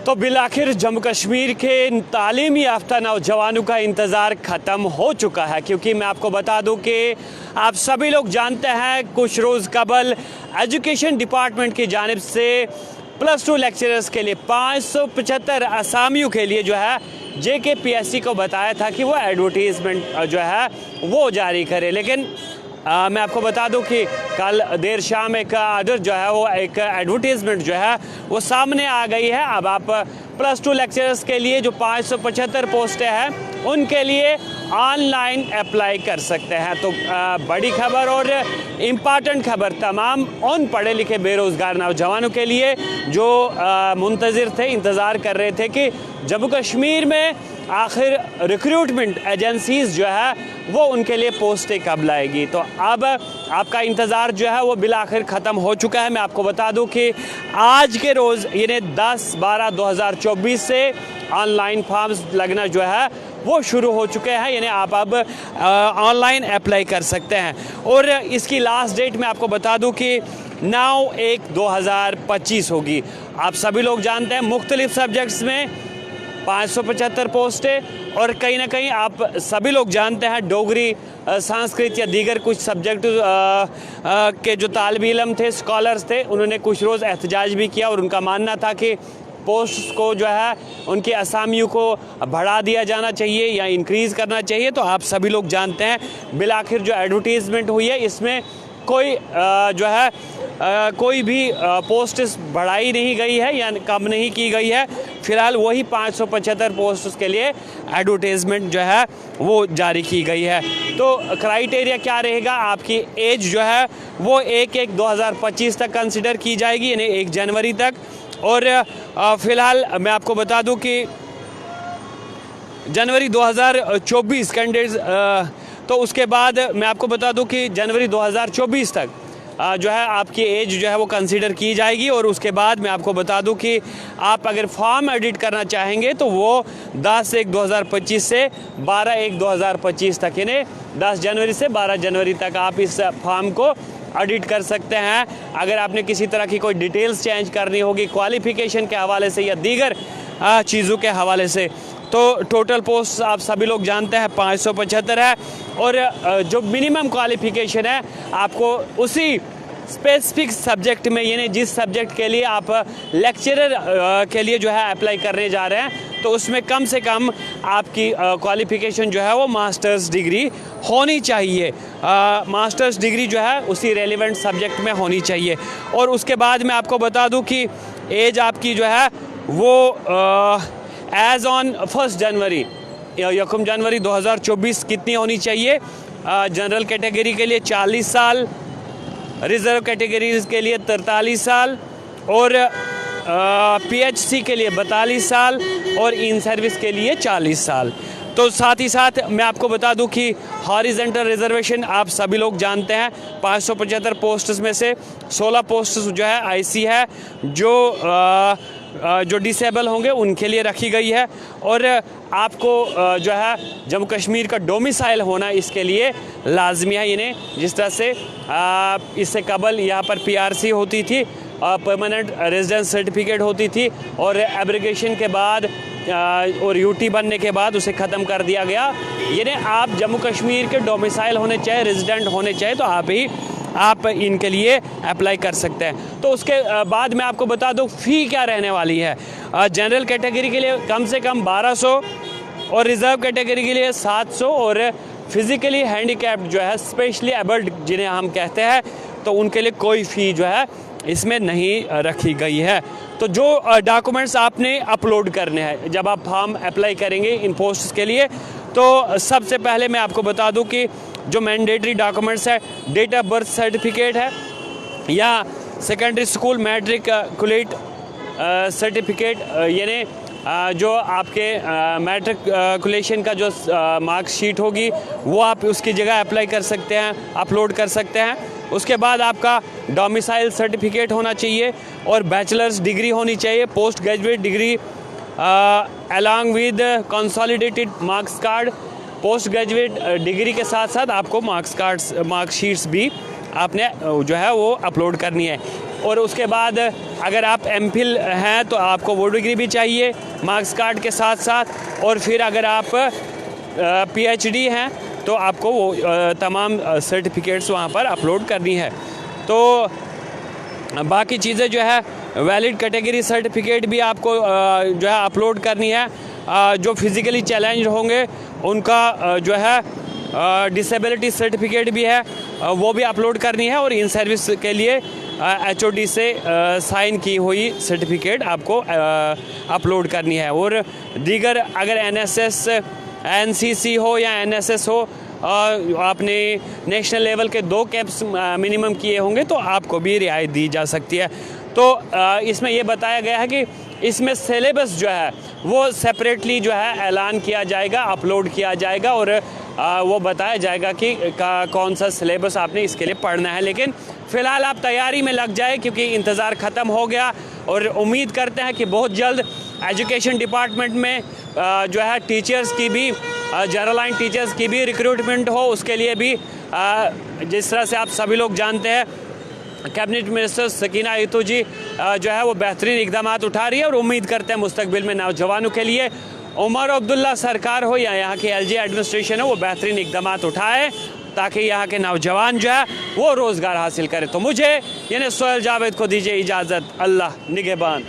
तो बिलाखिर जम्मू कश्मीर के तालीमी याफ्ता नौजवानों का इंतज़ार ख़त्म हो चुका है, क्योंकि मैं आपको बता दूं कि आप सभी लोग जानते हैं कुछ रोज़ कबल एजुकेशन डिपार्टमेंट की जानिब से +2 लेक्चरर्स के लिए 575 असामियों के लिए जो है JKPSC को बताया था कि वो एडवर्टीज़मेंट जो है वो जारी करे। लेकिन मैं आपको बता दूं कि कल देर शाम एक आर्डर जो है वो एक एडवर्टीज़मेंट जो है वो सामने आ गई है। अब आप +2 लेक्चरर्स के लिए जो 575 पोस्टें हैं उनके लिए ऑनलाइन अप्लाई कर सकते हैं। तो बड़ी खबर और इम्पॉर्टेंट खबर तमाम उन पढ़े लिखे बेरोज़गार नौजवानों के लिए जो मुंतज़िर थे, इंतज़ार कर रहे थे कि जम्मू कश्मीर में आखिर रिक्रूटमेंट एजेंसीज़ जो है वो उनके लिए पोस्टें कब लाएगी। तो अब आपका इंतज़ार जो है वो बिलाखिर ख़त्म हो चुका है। मैं आपको बता दूं कि आज के रोज़ यानी 10/12/2024 से ऑनलाइन फॉर्म्स लगना जो है वो शुरू हो चुके हैं, यानी आप अब ऑनलाइन अप्लाई कर सकते हैं। और इसकी लास्ट डेट मैं आपको बता दूं कि 9/1/2025 होगी। आप सभी लोग जानते हैं मुख्तलिफ सब्जेक्ट्स में 575 पोस्टें, और कहीं ना कहीं आप सभी लोग जानते हैं डोगरी, संस्कृत या दीगर कुछ सब्जेक्ट के जो तालिबे इल्म थे, स्कॉलर्स थे, उन्होंने कुछ रोज़ एहतजाज भी किया और उनका मानना था कि पोस्ट को जो है उनकी असामियों को बढ़ा दिया जाना चाहिए या इंक्रीज़ करना चाहिए। तो आप सभी लोग जानते हैं बिलाखिर जो एडवर्टीज़मेंट हुई है इसमें कोई जो है कोई भी पोस्ट बढ़ाई नहीं गई है या कम नहीं की गई है। फ़िलहाल वही 575 पोस्ट के लिए एडवर्टीज़मेंट जो है वो जारी की गई है। तो क्राइटेरिया क्या रहेगा, आपकी एज जो है वो 1/1/2025 तक कंसिडर की जाएगी, यानी 1 जनवरी तक। और फ़िलहाल मैं आपको बता दूं कि जनवरी 2024 कैंडिडेट्स, तो उसके बाद मैं आपको बता दूं कि जनवरी 2024 तक जो है आपकी एज जो है वो कंसीडर की जाएगी। और उसके बाद मैं आपको बता दूं कि आप अगर फॉर्म एडिट करना चाहेंगे तो वो 10/1/2025 से 12/1/2025 तक, यानी 10 जनवरी से 12 जनवरी तक आप इस फॉर्म को एडिट कर सकते हैं। अगर आपने किसी तरह की कोई डिटेल्स चेंज करनी होगी क्वालिफ़िकेशन के हवाले से या दीगर चीज़ों के हवाले से, तो टोटल पोस्ट आप सभी लोग जानते हैं 575 है। और जो मिनिमम क्वालिफ़िकेशन है आपको उसी स्पेसिफिक सब्जेक्ट में, यानी जिस सब्जेक्ट के लिए आप लेक्चरर के लिए जो है अप्लाई करने जा रहे हैं, तो उसमें कम से कम आपकी क्वालिफ़िकेशन जो है वो मास्टर्स डिग्री होनी चाहिए। मास्टर्स डिग्री जो है उसी रेलिवेंट सब्जेक्ट में होनी चाहिए। और उसके बाद मैं आपको बता दूं कि एज आपकी जो है वो एज़ ऑन 1 जनवरी 2024 कितनी होनी चाहिए। जनरल कैटेगरी के लिए 40 साल, रिज़र्व कैटेगरीज के लिए 43 साल, और PHC के लिए 42 साल, और इन सर्विस के लिए 40 साल। तो साथ ही साथ मैं आपको बता दूं कि हॉरिजेंटल रिजर्वेशन आप सभी लोग जानते हैं 575 पोस्ट्स में से 16 पोस्ट्स जो है IC है, जो डिसेबल होंगे उनके लिए रखी गई है। और आपको जो है जम्मू कश्मीर का डोमिसाइल होना इसके लिए लाजमी है, यानी जिस तरह से इससे कबल यहाँ पर PRC होती थी, परमानेंट रेजिडेंस सर्टिफिकेट होती थी, और एब्रिगेशन के बाद और UT बनने के बाद उसे ख़त्म कर दिया गया। यानी आप जम्मू कश्मीर के डोमिसाइल होने चाहिए, रेजिडेंट होने चाहिए, तो आप इनके लिए अप्लाई कर सकते हैं। तो उसके बाद मैं आपको बता दूं फ़ी क्या रहने वाली है। जनरल कैटेगरी के लिए कम से कम 1200, और रिज़र्व कैटेगरी के लिए 700, और फिज़िकली हैंडीकैप्ड जो है, स्पेशली एबल्ड जिन्हें हम कहते हैं, तो उनके लिए कोई फ़ी जो है इसमें नहीं रखी गई है। तो जो डॉक्यूमेंट्स आपने अपलोड करने हैं जब आप फॉर्म अप्लाई करेंगे इन पोस्ट्स के लिए, तो सबसे पहले मैं आपको बता दूं कि जो मैंडेटरी डॉक्यूमेंट्स है, डेट ऑफ बर्थ सर्टिफिकेट है या सेकेंडरी स्कूल मैट्रिकुलेट सर्टिफिकेट, यानी जो आपके मैट्रिकुलेशन का जो मार्कशीट होगी वो आप उसकी जगह अप्लाई कर सकते हैं, अपलोड कर सकते हैं। उसके बाद आपका डोमिसाइल सर्टिफिकेट होना चाहिए, और बैचलर्स डिग्री होनी चाहिए, post graduate degree along with consolidated marks card. Post graduate degree के साथ साथ आपको मार्क्स शीट्स भी आपने जो है वो अपलोड करनी है। और उसके बाद अगर आप एमफिल हैं तो आपको वो डिग्री भी चाहिए मार्क्स कार्ड के साथ साथ, और फिर अगर आप पीएचडी हैं तो आपको वो तमाम सर्टिफिकेट्स वहाँ पर अपलोड करनी है। तो बाकी चीज़ें जो है वैलिड कैटेगरी सर्टिफिकेट भी आपको जो है अपलोड करनी है। जो फिज़िकली चैलेंज होंगे उनका जो है डिसेबिलिटी सर्टिफिकेट भी है वो भी अपलोड करनी है, और इन सर्विस के लिए HOD से साइन की हुई सर्टिफिकेट आपको अपलोड करनी है। और दीगर अगर NSS NCC हो या NSS हो, आपने नेशनल लेवल के 2 कैंप्स मिनिमम किए होंगे तो आपको भी रियायत दी जा सकती है। तो इसमें ये बताया गया है कि इसमें सिलेबस जो है वो सेपरेटली जो है ऐलान किया जाएगा, अपलोड किया जाएगा, और वो बताया जाएगा कि कौन सा सिलेबस आपने इसके लिए पढ़ना है। लेकिन फ़िलहाल आप तैयारी में लग जाए क्योंकि इंतज़ार ख़त्म हो गया, और उम्मीद करते हैं कि बहुत जल्द एजुकेशन डिपार्टमेंट में जो है टीचर्स की भी, जनरल लाइन टीचर्स की भी रिक्रूटमेंट हो। उसके लिए भी जिस तरह से आप सभी लोग जानते हैं कैबिनेट मिनिस्टर सकीना इतू जी जो है वो बेहतरीन इकदाम उठा रही है, और उम्मीद करते हैं मुस्तकबिल में नौजवानों के लिए उमर अब्दुल्ला सरकार हो या यहाँ की LG एडमिनिस्ट्रेशन हो वो बेहतरीन इकदाम उठाए ताकि यहाँ के नौजवान जो है वो रोज़गार हासिल करें। तो मुझे यानी सोहेल जावेद को दीजिए इजाज़त। अल्लाह निगहबान।